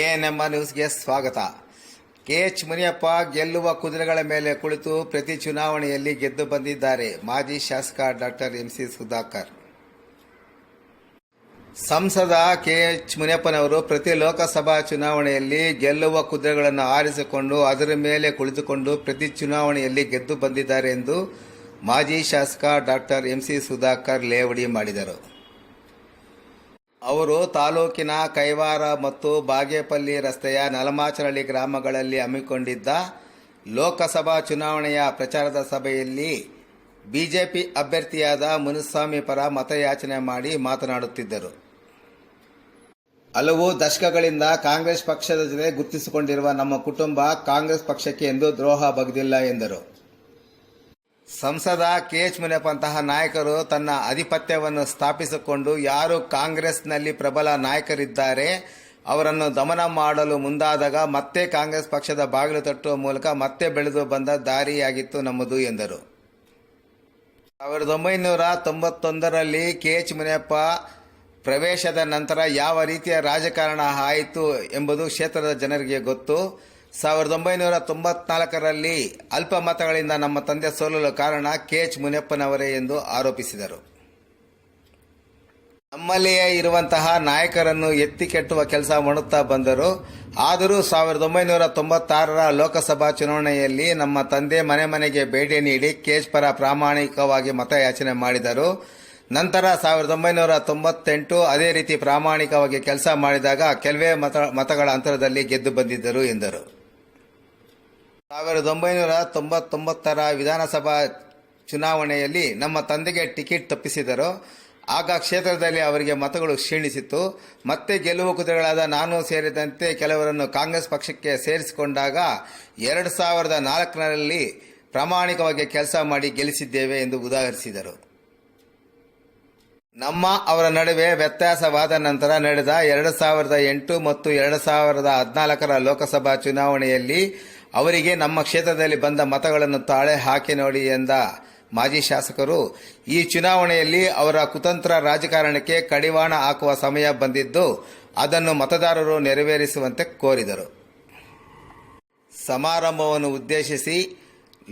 ANM ನ್ಯೂಸ್ಗೆ ಸ್ವಾಗತ. K H Muniyappa ಗೆಲ್ಲುವ ಕುದುರೆಗಳ ಮೇಲೆ ಕುಳಿತು ಪ್ರತಿ ಚುನಾವಣೆಯಲ್ಲಿ ಗೆದ್ದು ಬಂದಿದ್ದಾರೆ. ಮಾಜಿ ಶಾಸಕ ಡಾಕ್ಟರ್ ಎಂಸಿ ಸುಧಾಕರ್. ಸಂಸದ ಕೆಎಚ್ ಮುನಿಯಪ್ಪನವರು ಪ್ರತಿ ಲೋಕಸಭಾ ಚುನಾವಣೆಯಲ್ಲಿ ಗೆಲ್ಲುವ ಕುದುರೆಗಳನ್ನು ಆರಿಸಿಕೊಂಡು ಅದರ ಮೇಲೆ ಕುಳಿತುಕೊಂಡು ಪ್ರತಿ ಚುನಾವಣೆಯಲ್ಲಿ ಗೆದ್ದು ಬಂದಿದ್ದಾರೆ ಎಂದು ಮಾಜಿ ಶಾಸಕ ಡಾಕ್ಟರ್ ಎಂಸಿ ಸುಧಾಕರ್ ಲೇವಡಿ ಮಾಡಿದರು. ಅವರು ತಾಲೂಕಿನ ಕೈವಾರ ಮತ್ತು ಬಾಗೇಪಲ್ಲಿ ರಸ್ತೆಯ ನಲಮಾಚರಳ್ಳಿ ಗ್ರಾಮಗಳಲ್ಲಿ ಹಮ್ಮಿಕೊಂಡಿದ್ದ ಲೋಕಸಭಾ ಚುನಾವಣೆಯ ಪ್ರಚಾರದ ಸಭೆಯಲ್ಲಿ ಬಿಜೆಪಿ ಅಭ್ಯರ್ಥಿಯಾದ ಮುನಿಸ್ವಾಮಿ ಪರ ಮತಯಾಚನೆ ಮಾಡಿ ಮಾತನಾಡುತ್ತಿದ್ದರು. ಹಲವು ದಶಕಗಳಿಂದ ಕಾಂಗ್ರೆಸ್ ಪಕ್ಷದ ಜೊತೆ ಗುರುತಿಸಿಕೊಂಡಿರುವ ನಮ್ಮ ಕುಟುಂಬ ಕಾಂಗ್ರೆಸ್ ಪಕ್ಷಕ್ಕೆ ಎಂದೂ ದ್ರೋಹ ಬಗೆದಿಲ್ಲ ಎಂದರು. ಸಂಸದ ಕೆಎಚ್ ಮುನಿಯಪ್ಪಂತಹ ನಾಯಕರು ತನ್ನ ಆಧಿಪತ್ಯವನ್ನು ಸ್ಥಾಪಿಸಿಕೊಂಡು ಯಾರು ಕಾಂಗ್ರೆಸ್ನಲ್ಲಿ ಪ್ರಬಲ ನಾಯಕರಿದ್ದಾರೆ ಅವರನ್ನು ದಮನ ಮಾಡಲು ಮುಂದಾದಾಗ ಮತ್ತೆ ಕಾಂಗ್ರೆಸ್ ಪಕ್ಷದ ಬಾಗಿಲು ತಟ್ಟುವ ಮೂಲಕ ಮತ್ತೆ ಬೆಳೆದು ಬಂದ ದಾರಿಯಾಗಿತ್ತು ನಮ್ಮದು ಎಂದರು. 1991ರಲ್ಲಿ ಕೆಎಚ್ ಮುನಿಯಪ್ಪ ಪ್ರವೇಶದ ನಂತರ ಯಾವ ರೀತಿಯ ರಾಜಕಾರಣ ಆಯಿತು ಎಂಬುದು ಕ್ಷೇತ್ರದ ಜನರಿಗೆ ಗೊತ್ತು. 1994ರಲ್ಲಿ ಅಲ್ಪ ಮತಗಳಿಂದ ನಮ್ಮ ತಂದೆ ಸೋಲಲು ಕಾರಣ ಕೆಎಚ್ ಮುನಿಯಪ್ಪನವರೇ ಎಂದು ಆರೋಪಿಸಿದರು. ನಮ್ಮಲ್ಲಿಯೇ ಇರುವಂತಹ ನಾಯಕರನ್ನು ಎತ್ತಿ ಕೆಟ್ಟುವ ಕೆಲಸ ಮಾಡುತ್ತಾ ಬಂದರು. ಆದರೂ 1996ರ ಲೋಕಸಭಾ ಚುನಾವಣೆಯಲ್ಲಿ ನಮ್ಮ ತಂದೆ ಮನೆ ಮನೆಗೆ ಭೇಟಿ ನೀಡಿ ಕೆಎಚ್ ಪರ ಪ್ರಾಮಾಣಿಕವಾಗಿ ಮತಯಾಚನೆ ಮಾಡಿದರು. ನಂತರ 1998 ಅದೇ ರೀತಿ ಪ್ರಾಮಾಣಿಕವಾಗಿ ಕೆಲಸ ಮಾಡಿದಾಗ ಕೆಲವೇ ಮತಗಳ ಅಂತರದಲ್ಲಿ ಗೆದ್ದು ಬಂದಿದ್ದರು ಎಂದರು. 1999ರ ವಿಧಾನಸಭಾ ಚುನಾವಣೆಯಲ್ಲಿ ನಮ್ಮ ತಂದೆಗೆ ಟಿಕೆಟ್ ತಪ್ಪಿಸಿದರು. ಆಗ ಕ್ಷೇತ್ರದಲ್ಲಿ ಅವರಿಗೆ ಮತಗಳು ಕ್ಷೀಣಿಸಿತ್ತು. ಮತ್ತೆ ಗೆಲುವು ಕುದುರೆಗಳಾದ ನಾನು ಸೇರಿದಂತೆ ಕೆಲವರನ್ನು ಕಾಂಗ್ರೆಸ್ ಪಕ್ಷಕ್ಕೆ ಸೇರಿಸಿಕೊಂಡಾಗ 2004ರಲ್ಲಿ ಪ್ರಾಮಾಣಿಕವಾಗಿ ಕೆಲಸ ಮಾಡಿ ಗೆಲ್ಲಿಸಿದ್ದೇವೆ ಎಂದು ಉದಾಹರಿಸಿದರು. ನಮ್ಮ ಅವರ ನಡುವೆ ವ್ಯತ್ಯಾಸವಾದ ನಂತರ ನಡೆದ 2008 ಮತ್ತು 2014ರ ಲೋಕಸಭಾ ಚುನಾವಣೆಯಲ್ಲಿ ಅವರಿಗೆ ನಮ್ಮ ಕ್ಷೇತ್ರದಲ್ಲಿ ಬಂದ ಮತಗಳನ್ನು ತಾಳೆ ಹಾಕಿ ನೋಡಿ ಎಂದ ಮಾಜಿ ಶಾಸಕರು, ಈ ಚುನಾವಣೆಯಲ್ಲಿ ಅವರ ಕುತಂತ್ರ ರಾಜಕಾರಣಕ್ಕೆ ಕಡಿವಾಣ ಹಾಕುವ ಸಮಯ ಬಂದಿದ್ದು ಅದನ್ನು ಮತದಾರರು ನೆರವೇರಿಸುವಂತೆ ಕೋರಿದರು. ಸಮಾರಂಭವನ್ನು ಉದ್ದೇಶಿಸಿ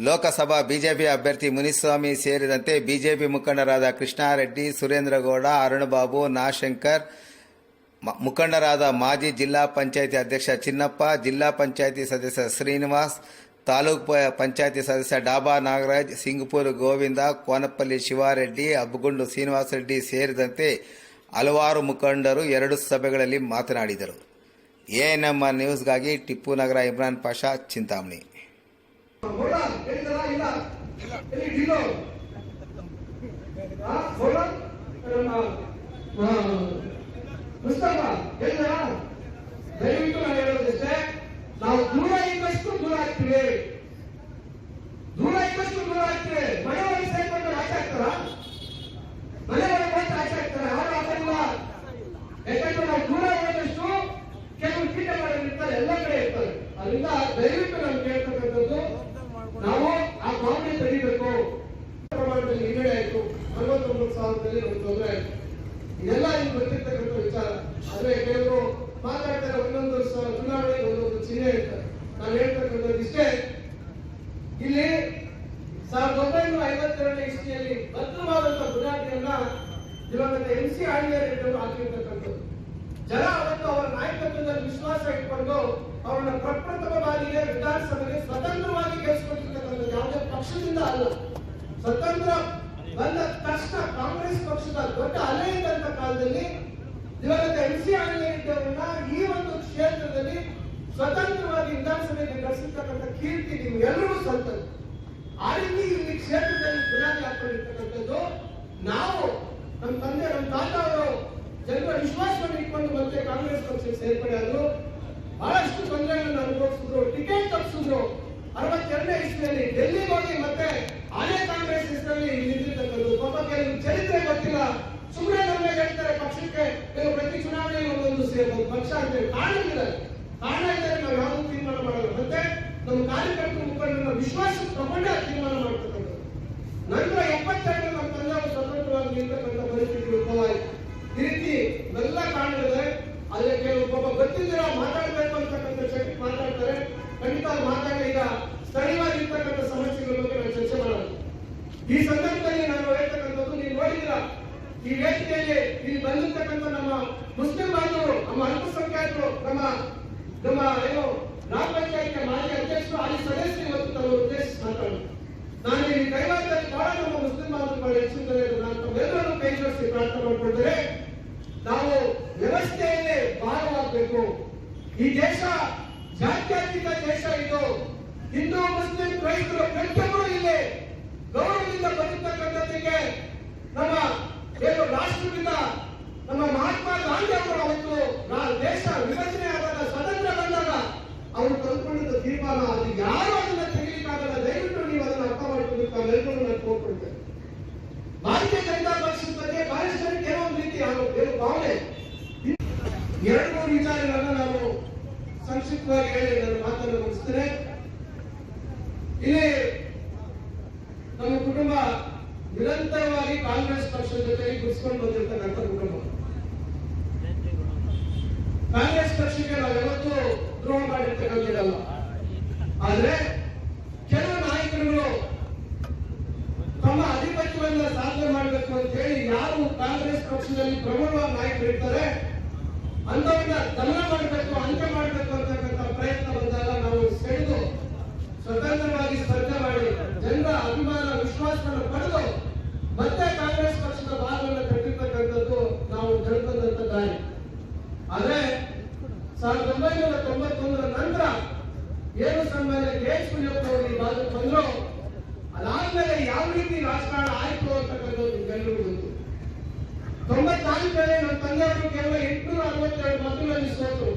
ಲೋಕಸಭಾ ಬಿಜೆಪಿ ಅಭ್ಯರ್ಥಿ ಮುನಿಸ್ವಾಮಿ ಸೇರಿದಂತೆ ಬಿಜೆಪಿ ಮುಖಂಡರಾದ ಕೃಷ್ಣಾರೆಡ್ಡಿ, ಸುರೇಂದ್ರಗೌಡ, ಅರುಣಬಾಬು, ನಾಶಂಕರ್, ಮುಖಂಡರಾದ ಮಾಜಿ ಜಿಲ್ಲಾ ಪಂಚಾಯಿತಿ ಅಧ್ಯಕ್ಷ ಚಿನ್ನಪ್ಪ, ಜಿಲ್ಲಾ ಪಂಚಾಯಿತಿ ಸದಸ್ಯ ಶ್ರೀನಿವಾಸ್, ತಾಲೂಕು ಪಂಚಾಯಿತಿ ಸದಸ್ಯ ಡಾಬಾ ನಾಗರಾಜ್, ಸಿಂಗಪುರ ಗೋವಿಂದ, ಕೋನಪಲ್ಲಿ ಶಿವಾರೆಡ್ಡಿ, ಅಬ್ಬಗುಂಡು ಶ್ರೀನಿವಾಸ ರೆಡ್ಡಿ ಸೇರಿದಂತೆ ಹಲವಾರು ಮುಖಂಡರು ಎರಡು ಸಭೆಗಳಲ್ಲಿ ಮಾತನಾಡಿದರು. ಎಎನ್ಎಂ ನ್ಯೂಸ್ಗಾಗಿ ಟಿಪ್ಪು ನಗರ ಇಮ್ರಾನ್ ಪಾಷಾ, ಚಿಂತಾಮಣಿ. ದಯವಿಟ್ಟು ನಾನು ಹೇಳೋದಿಷ್ಟೇ, ನಾವು ದೂರ ಇದ್ದಷ್ಟು ದೂರ ಆಗ್ತೀವಿ. ಮನೆಯೊಳಗೆ ಸೇರ್ಕೊಂಡು ಆಚೆ ಆಗ್ತಾರ, ಮನೆಯೊಳಗೆ ಬಂದು ಆಚೆ ಆಗ್ತಾರೆ. ಯಾರು ಆಗಲ್ಲ. ಯಾಕಂದ್ರೆ ನಾವು ದೂರ ಹೋದಷ್ಟು ಕೆಲವು ಕೀಟಗಳು ಇರ್ತಾರೆ, ಎಲ್ಲ ಕಡೆ ಇರ್ತಾರೆ. ಅದರಿಂದ ದಯವಿಟ್ಟು ನಾವು ಕೇಳ್ತಕ್ಕಂಥದ್ದು, ನಾವು ಆ ಕಾಂಗ್ರೆಸ್ ತೆಗಿಬೇಕು. ಪ್ರಮಾಣದಲ್ಲಿ ಹಿನ್ನಡೆ ಆಯ್ತು, 49,000ದಲ್ಲಿ ನಮ್ಗೆ ತೊಂದರೆ ಆಯ್ತು. ಇದೆಲ್ಲ ಇಲ್ಲಿ ಗೊತ್ತಿರ್ತಕ್ಕಂಥ ವಿಚಾರ. ಆದ್ರೆ ಕೆಲವರು ಮಾತಾಡ್ತಾರೆ, ಒಂದೊಂದು ಚುನಾವಣೆಗೆ ಒಂದೊಂದು ಚಿಹ್ನೆ ಇರ್ತಾರೆ. ನಾನು ಹೇಳ್ತಕ್ಕಂಥದ್ದು ಇಷ್ಟೇ, ಇಲ್ಲಿ 1952ನೇ ಇಸ್ವಿಯಲ್ಲಿ ಭದ್ರವಾದಂತಹ ಬುನಾದಿಯನ್ನ ದಿವಂಗತ ಎಂಸಿ ಆಳ್ವಾಸ್ ಹಾಕಿರ್ತಕ್ಕಂಥದ್ದು. ಜನ ಅವತ್ತು ಅವರ ನಾಯಕತ್ವದಲ್ಲಿ ವಿಶ್ವಾಸ ಇಟ್ಕೊಂಡು ಅವರನ್ನ ಪ್ರಪ್ರಥಮ ಬಾರಿಗೆ ವಿಧಾನಸಭೆಗೆ ಸ್ವತಂತ್ರವಾಗಿ ಗೆಲ್ಲಿಸಿಕೊಟ್ಟಿರ್ತಕ್ಕಂಥದ್ದು. ಯಾವುದೇ ಪಕ್ಷದಿಂದ ಅಲ್ಲ, ಸ್ವತಂತ್ರ ಬಂದ ತಕ್ಷಣ ಕಾಂಗ್ರೆಸ್ ಪಕ್ಷದ ದೊಡ್ಡ ಅಲೆ ಇದ್ದಂತ ಕಾಲದಲ್ಲಿ ದಿವಂಗತ ಎಂಸಿ ಆಳ್ವಾಸ್ ಈ ಒಂದು ಕ್ಷೇತ್ರದಲ್ಲಿ ಸ್ವತಂತ್ರವಾಗಿ ವಿಧಾನಸಭೆಗೆ ಕಳಿಸಿರ್ತಕ್ಕಂಥ ಕೀರ್ತಿ ನಿಮ್ಗೆಲ್ಲರೂ ಸಲ್ತದ್ದು. ಆ ರೀತಿ ಇಲ್ಲಿ ಕ್ಷೇತ್ರದಲ್ಲಿ ಬುನಾದಿ ಹಾಕೊಂಡಿರ್ತಕ್ಕಂಥದ್ದು. ನಾವು ನಮ್ಮ ತಂದೆ, ನಮ್ಮ ತಾತ ಅವರು ಜನರ ವಿಶ್ವಾಸವನ್ನು ಇಟ್ಕೊಂಡು ಮತ್ತೆ ಕಾಂಗ್ರೆಸ್ ಪಕ್ಷಕ್ಕೆ ಸೇರ್ಪಡೆ ಆದ್ರು. ಬಹಳಷ್ಟು ತೊಂದರೆಗಳನ್ನು ಅನುಭವಿಸಿದ್ರು, ಟಿಕೆಟ್ ತಪ್ಪಿಸಿದ್ರು. 62ನೇ ಇಸ್ವಿಯಲ್ಲಿ ಡೆಲ್ಲಿಗೆ ಹೋಗಿ ಮತ್ತೆ ಅದೇ ಕಾಂಗ್ರೆಸ್ ಹೆಸರಲ್ಲಿ ನಿಂತಿರ್ತಕ್ಕಂಥದ್ದು. ಪಾಪ ಕೆಲವು ಚರಿತ್ರೆ ಗೊತ್ತಿಲ್ಲ, ಸುಮ್ಮನೆ ನಮಗೆ ಹೇಳ್ತಾರೆ ಪಕ್ಷಕ್ಕೆ ಪ್ರತಿ ಚುನಾವಣೆಗೆ ಒಂದೊಂದು ಸೇರ್ಬೋದು ಪಕ್ಷ ಅಂತ ಕಾರಣ ಇದ್ದಾರೆ. ನಾವು ಯಾವುದು ತೀರ್ಮಾನ ಮಾಡಲ್ಲ. ಮತ್ತೆ ನಮ್ಮ ಕಾರ್ಯಕರ್ತರು ಮುಖಂಡರ ವಿಶ್ವಾಸ ತಗೊಂಡೇ ತೀರ್ಮಾನ ಮಾಡ್ತಕ್ಕಂಥದ್ದು. ನಂತರ 72 ನಮ್ಮ ತಂದೆ ಸ್ವತಂತ್ರವಾಗಿ ನಿಂತಕ್ಕಂಥ ಪರಿಸ್ಥಿತಿ ಉದ್ಭವ ಆಯಿತು. ಈ ರೀತಿ ಎಲ್ಲ ಕಾರಣಗಳಿದೆ. ಅದೇ ಕೆಲವು ಪಾಪ ಗೊತ್ತಿದ್ದೀರಾ ಮಾತಾಡ್ತಾರೆ. ಈ ವೇದಿಕೆಯಲ್ಲಿ ಇಲ್ಲಿ ಬಂದಿರ್ತಕ್ಕಂಥ ನಮ್ಮ ಮುಸ್ಲಿಂ ಬಾಂಧವರು, ನಮ್ಮ ಅಲ್ಪಸಂಖ್ಯಾತರು, ನಮ್ಮ ಏನು ಗ್ರಾಮ ಪಂಚಾಯತ್ ಮಾಜಿ ಅಧ್ಯಕ್ಷರು, ಅಲ್ಲಿ ಸದಸ್ಯರು ಇವತ್ತು ತಾವು ಉದ್ದೇಶಿಸಿ ಮಾತಾಡೋದು. ನಾನು ಈ ಕೈವಾರದಲ್ಲಿ ಬಹಳ ನಮ್ಮ ಮುಸ್ಲಿಂ ಬಾಂಧವರು ಹೆಚ್ಚುತ್ತಾರೆ. ನಾನು ತಮ್ಮೆಲ್ಲರನ್ನು ಕೈ ಜೋಡಿಸಿ ಪ್ರಾರ್ಥನೆ ಮಾಡಿಕೊಂಡರೆ, ನಾವು ವ್ಯವಸ್ಥೆಯಲ್ಲೇ ಭಾಗವಾಗಬೇಕು. ಈ ದೇಶ ಜಾತ್ಯತೀತ ದೇಶ. ಇದು ಹಿಂದೂ ಮುಸ್ಲಿಂ ಕ್ರೈಸ್ತರು ಪ್ರತಿಯೊಬ್ಬರು ಇಲ್ಲಿ ಗೌರವದಿಂದ ಬದುಕತಕ್ಕಂಥದ್ದಕ್ಕೆ ನಮ್ಮ ಏನು ರಾಷ್ಟ್ರಪಿತ ನಮ್ಮ ಮಹಾತ್ಮ ಗಾಂಧಿ ಅವರು ಅವತ್ತು ದೇಶ ವಿಭಜನೆ ಆದಾಗ, ಸ್ವತಂತ್ರ ಬಂದಾಗ ಅವರು ತಂದುಕೊಂಡಿದ್ದ ತೀರ್ಮಾನ, ಅದು ಯಾರು ಅದನ್ನ ತೆಗಿಲಿಕ್ಕಾಗಲ್ಲ. ದಯವಿಟ್ಟು ನೀವು ಅದನ್ನ ಅರ್ಥ ಮಾಡ್ಕೊಬೇಕು. ಅವೆಲ್ಲರೂ ನಾನು ಕೋರ್ಕೊಳ್ತೇನೆ. ಭಾರತೀಯ ಜನತಾ ಪಕ್ಷದ ಬಗ್ಗೆ ಬಹಳಷ್ಟು ಜನಕ್ಕೆ ಏನೋ ಒಂದು ರೀತಿ ಏನು ಭಾವನೆ. 2-3 ವಿಚಾರಗಳನ್ನ ನಾನು ಸಂಕ್ಷಿಪ್ತವಾಗಿ ಹೇಳಿ ನನ್ನ ಮಾತನ್ನು ಮುಗಿಸ್ತೇನೆ. ಇಲ್ಲಿ ನಮ್ಮ ಕುಟುಂಬ ನಿರಂತರವಾಗಿ ಕಾಂಗ್ರೆಸ್ ಪಕ್ಷದ ಜೊತೆಗೆ ಗುರುಸ್ಕೊಂಡು ಬಂದಿರ್ತಕ್ಕಂಥ ಕುಟುಂಬ. ಕಾಂಗ್ರೆಸ್ ಪಕ್ಷಕ್ಕೆ ನಾವು ಯಾವತ್ತೂ ದ್ರೋಹ ಮಾಡಿರ್ತಕ್ಕಂಥದ್ದಲ್ಲ. ಆದ್ರೆ ಕೆಲವು ನಾಯಕರುಗಳು ತಮ್ಮ ಅಧಿಪತ್ಯವನ್ನ ಸಾಧನೆ ಮಾಡಬೇಕು ಅಂತ ಹೇಳಿ ಯಾರು ಕಾಂಗ್ರೆಸ್ ಪಕ್ಷದಲ್ಲಿ ಪ್ರಬಲವಾದ ನಾಯಕರು ಇರ್ತಾರೆ ಅಂತವನ್ನ ದಮನ ಮಾಡಬೇಕು, ಅಂತ್ಯ ಮಾಡಬೇಕು ಅಂತಕ್ಕಂಥ ಪ್ರಯತ್ನ ಬಂದಾಗ ನಾವು ಸೆಳೆದು ಸ್ವತಂತ್ರವಾಗಿ ಸ್ಪರ್ಧೆ ಮಾಡಿ ಜನರ ಅಭಿಮಾನ ವಿಶ್ವಾಸವನ್ನು ಪಡೆದು ಮತ್ತೆ ಕಾಂಗ್ರೆಸ್ ಪಕ್ಷದ ಭಾಗವನ್ನು ಕಟ್ಟಿರ್ತಕ್ಕಂಥದ್ದು ನಾವು ತಿಳ್ಕೊಂಡಂತ ದಾರಿ. ಆದ್ರೆ 1991 ನಂತರ ಏನು ಸನ್ಮಾನ್ಯ ಕೆ.ಎಚ್. ಮುನಿಯಪ್ಪ ಅವರು ಈ ಭಾಗಕ್ಕೆ ಬಂದ್ರು, ಅದಾದ್ಮೇಲೆ ಯಾವ ರೀತಿ ರಾಜಕಾರಣ ಆಯ್ತು ಅಂತಕ್ಕಂಥದ್ದು ಎಲ್ಲರಿಗೂ ಗೊತ್ತು. 94ರಲ್ಲಿ ನಮ್ಮ ತಂದೆಯವರು ಕೇವಲ 862 ಮತಗಳಲ್ಲಿ ಸೋತರು.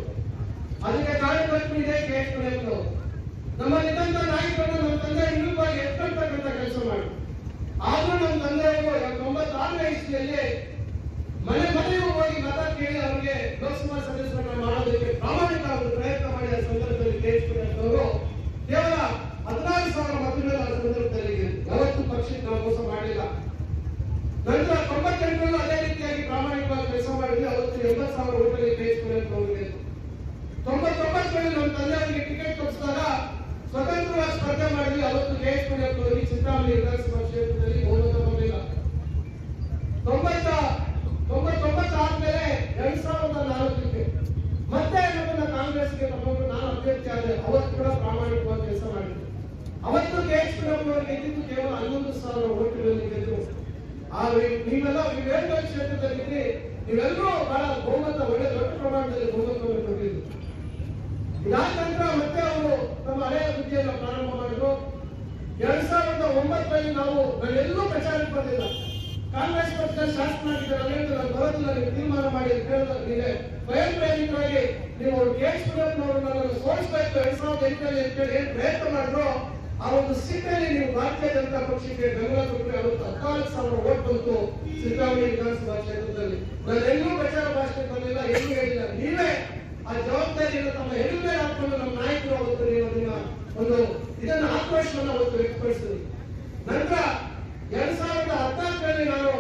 ಅದಕ್ಕೆ ಕಾರಣಕರ್ತರು ಇದೆ ಕೆ.ಎಚ್. ಮುನಿಯಪ್ಪ ಅವರು. ನಮ್ಮಲ್ಲಿದ್ದಂತ ನಾಯಕರನ್ನು ನಮ್ಮ ತಂದೆ ವಿರುದ್ಧವಾಗಿ ಎತ್ತರ್ತಕ್ಕಂಥ ಕೆಲಸ ಮಾಡಿ. ಆದ್ರೂ ನಮ್ಮ ತಂದೆಯವರು 96ನೇ ಇಸ್ವಿಯಲ್ಲಿ ಮನೆಗೂ ಹೋಗಿ ಮತ ಕೇಳಿ ಅವರಿಗೆ ಲೋಕಸಭಾ ಸದಸ್ಯರನ್ನ ಮಾಡೋದಕ್ಕೆ ಪ್ರಾಮಾಣಿಕ ಒಂದು ಪ್ರಯತ್ನ ಮಾಡಿ ಆ ಸಂದರ್ಭದಲ್ಲಿ ಕೆ.ಎಚ್. ಮುನಿಯಪ್ಪ ಅವರು ಕೇವಲ 16,000 ಮತಗಳ ಸಂದರ್ಭದಲ್ಲಿ ಯಾವತ್ತೂ ಪಕ್ಷಕ್ಕೆ ನಾವು ಮೋಸ ಮಾಡಲಿಲ್ಲ. ನಂತರ 98ರಲ್ಲೂ ಅದೇ ರೀತಿಯಾಗಿ ಪ್ರಾಮಾಣಿಕವಾಗಿ ಕೆಲಸ ಮಾಡಿದ್ವಿ. ಅವತ್ತು 80,000 ಓಟಲ್ಲಿ ಕೆ.ಎಚ್. ಮುನಿಯಪ್ಪ ಅವರಿಗೆ 99ರಲ್ಲಿ ನಮ್ಮ ತಂದೆಯವರಿಗೆ ಟಿಕೆಟ್ ಕೊಡಿಸಿದಾಗ ಸ್ವತಂತ್ರವಾಗಿ ಸ್ಪರ್ಧೆ ಮಾಡಿದ್ವಿ. ಅವತ್ತು ಕೆ.ಎಚ್. ಮುನಿಯಪ್ಪ ಅವರಿಗೆ ಚಿಂತಾಮಣಿ ವಿಧಾನಸಭಾ ಕ್ಷೇತ್ರದಲ್ಲಿ ಬಹುಮತ ಬರಲಿಲ್ಲ. 99 ಆದ್ಮೇಲೆ 2004ಕ್ಕೆ ಮತ್ತೆ ನಮ್ಮನ್ನ ಕಾಂಗ್ರೆಸ್ಗೆ ತಗೊಂಡು ನಾನು ಅಭ್ಯರ್ಥಿ ಆದೆ. ಅವತ್ತು ಕೂಡ ಪ್ರಾಮಾಣಿಕವಾಗಿ ಕೆಲಸ ಮಾಡಿದ್ದೆ. ಅವತ್ತು ಕೆ.ಎಚ್. ಮುನಿಯಪ್ಪ ಅವರು ಗೆದ್ದಿದ್ದು ಕೇವಲ 11,000 ಓಟುಗಳಲ್ಲಿ ಗೆದ್ದು. ನೀವೆಲ್ಲ ವಿವೇಕ ಕ್ಷೇತ್ರದಲ್ಲಿ ನೀವೆಲ್ಲರೂ ಬಹಳ ಬಹುಮತ, ಒಳ್ಳೆ ದೊಡ್ಡ ಪ್ರಮಾಣದಲ್ಲಿ ಬಹುಮತವನ್ನು ಕೊಟ್ಟಿದ್ದು. ಇದಾದ ನಂತರ ಮತ್ತೆ ಅವರು ನಮ್ಮ ಹಳೆಯ ಹುದ್ದೆಯನ್ನು ಪ್ರಾರಂಭ ಮಾಡಿದ್ರು. 2009ರಲ್ಲಿ ನಾನೆಲ್ಲೂ ಪ್ರಚಾರಕ್ಕೆ ಬಂದಿಲ್ಲ. ಕಾಂಗ್ರೆಸ್ ಪಕ್ಷದ ಶಾಸಕರಾಗಿದ್ದಾರೆ, ನಾನು ಬರೋದಿಲ್ಲ, ನೀವು ತೀರ್ಮಾನ ಮಾಡಿ ಅಂತ ಹೇಳಿದ್ರೆ ಸ್ವಯಂ ಪ್ರೇರಿತರಾಗಿ ನೀವು ಕೆ.ಎಚ್. ಮುನಿಯಪ್ಪನವರನ್ನ ಸೋಲಿಸಬೇಕು 2008ರಲ್ಲಿ ಅಂತ ಹೇಳಿ ಏನ್ ಪ್ರಯತ್ನ ಮಾಡಿದ್ರು. ಆ ಒಂದು ಸೀಟಲ್ಲಿ ನೀವು ಭಾರತೀಯ ಜನತಾ ಪಕ್ಷಕ್ಕೆ ಬೆಂಬಲ ಕೊಟ್ಟರೆ ಅವತ್ತು 14,000 ಓಟ್ ಬಂತು ಸಿದ್ದರಾಮಯ್ಯ ವಿಧಾನಸಭಾ ಕ್ಷೇತ್ರದಲ್ಲಿ. ನಾನೆಲ್ಲೂ ಪ್ರಚಾರ ಭಾಷಣ ಬರಲಿಲ್ಲ, ಎಲ್ಲೂ ಹೇಳಿಲ್ಲ. ನೀವೇ ಆ ಜವಾಬ್ದಾರಿಯನ್ನು ತಮ್ಮ ಹೆಣ್ಣು ಮೇಲೆ ಹಾಕೊಂಡು ನಮ್ಮ ನಾಯಕರು ಅವತ್ತು ನೀವು ಒಂದು ಇದನ್ನ ಆಕ್ರೋಶವನ್ನು ಅವತ್ತು ವ್ಯಕ್ತಪಡಿಸಿದ್ರಿ. ನಂತರ 2014ರಲ್ಲಿ ನಾನು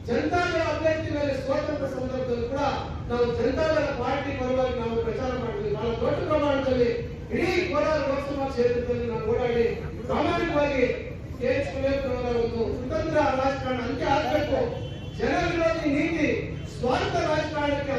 ಜನತಾದಳ ಅಭ್ಯರ್ಥಿ ಮೇಲೆ ಸೋತಂತ ಸಂದರ್ಭದಲ್ಲಿ ಕೂಡ ನಾವು ಜನತಾದಳ ಪಾರ್ಟಿ ಪರವಾಗಿ ನಾವು ಪ್ರಚಾರ ಮಾಡಿದ್ವಿ. ಬಹಳ ದೊಡ್ಡ ಪ್ರಮಾಣದಲ್ಲಿ ಇಡೀ ಕೋಲಾರ ಲೋಕಸಭಾ ಕ್ಷೇತ್ರದಲ್ಲಿ ನಾವು ಓಡಾಡಿ ಪ್ರಾಮಾಣಿಕವಾಗಿ ಕೆ.ಎಚ್. ಮುನಿಯಪ್ಪನವರ ಒಂದು ಸ್ವತಂತ್ರ ರಾಜಕಾರಣ ಅಂತ್ಯ ಆಗಬೇಕು, ಜನ ವಿರೋಧಿ ನೀತಿ, ಸ್ವಾರ್ಥ ರಾಜಕಾರಣಕ್ಕೆ